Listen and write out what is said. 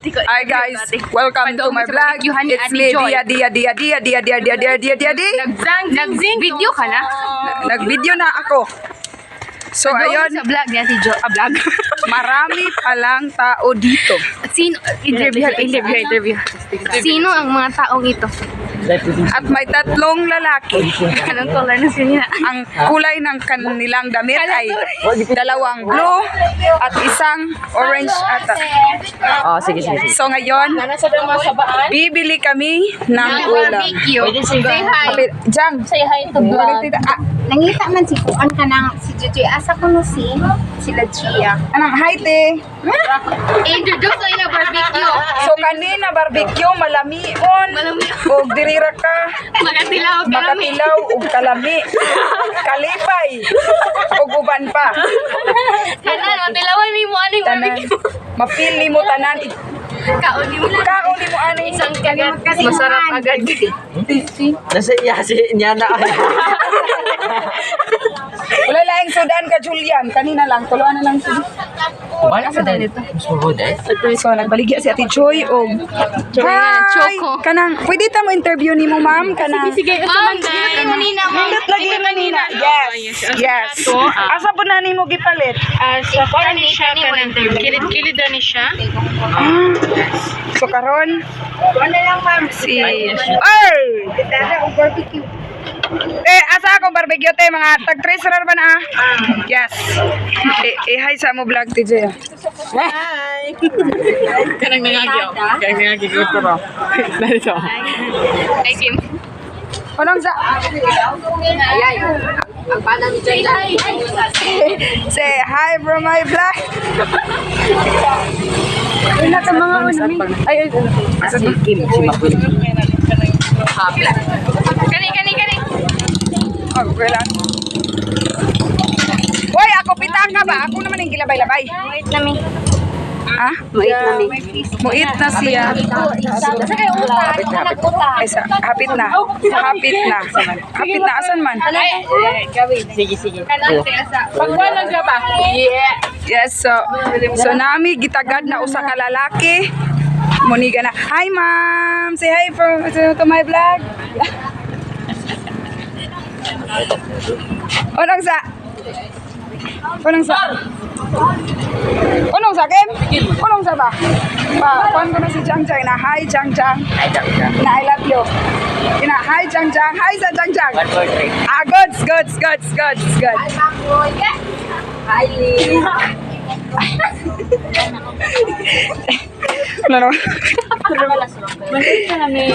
Hi guys, welcome to my vlog. It's me, Dia. Nag-video ka na? Nag-video na ako. So ayun, Sa vlog niya si Jo. Vlog. marami palang tao dito. Sino? Interview. Sino ang mga taong ito? At may tatlong lalaki. Anong color na sila? Ang kulay ng kanilang damit ay dalawang blue at isang orange ata. Sige. So ngayon, bibili kami ng ulam. Say hi. Jang, Say hi to vlog. Nangita man si Kuan ka ng si Jojoy. Asa ko no sila Gia. anang hi te. Introduce ko na barbecue. So kanina barbecue malamion. Og dirira ka. Makatilaw og kalami. Kalipay. Og uban pa. Tanan, matilawan mo aning Tanan. barbecue. Mapili mo tanan. Kauli mo. Kauli mo ani. Isang kagat. Masarap agad. Nasa iya si Nyana. Wala laing sudan ka Julian. Kanina lang tuluan na lang si. Wala sa dito. So nagbaligya si Ate Joy og Choco. Kanang pwede ta mo interview nimo ma'am kanang. Ma'am, kanina mo. Nindot lagi kanina. Yes. Asa po na nimo gipalit? Sa parang ni siya ka ng kilid na ni siya. So karon Ano lang ma'am? si Ay! Dada og barbecue. Asa akong barbecue te mga tag 3 rar ba na? Yes. Hi sa mo vlog TJ. Kanang nangagyaw. ko ba? Narito. Ay, Kim. Anong sa Ang pana ni Joy. Say hi from my vlog. Wala ka mga ay Asa si Kim? Si Makuin. Kani. oh, wala. Hoy, ako pitang ka ba? Ako naman yung gilabay-labay. Wait na mi. Ha? Wait na mi. Muit na siya. Sa kayo uta, nag-uta. Ay, hapit na. Hapit na. Hapit na. Asan man? Sige. Pagkuhan lang ka ba? Yeah. Yes, so nami gitagad na usa ka lalaki. Muniga na. Hi, ma'am. Say hi to my vlog. Unang sa? Unang sa, Kim? Unang sa ba? Kuhan ko na si Jang Jang na, hi Jang Jang. Na I love you. Hi Jang Jang. Hi sa Jang Jang. 1, 2, 3. Goods. Hi, Lee. Ano? Malit ka na, may.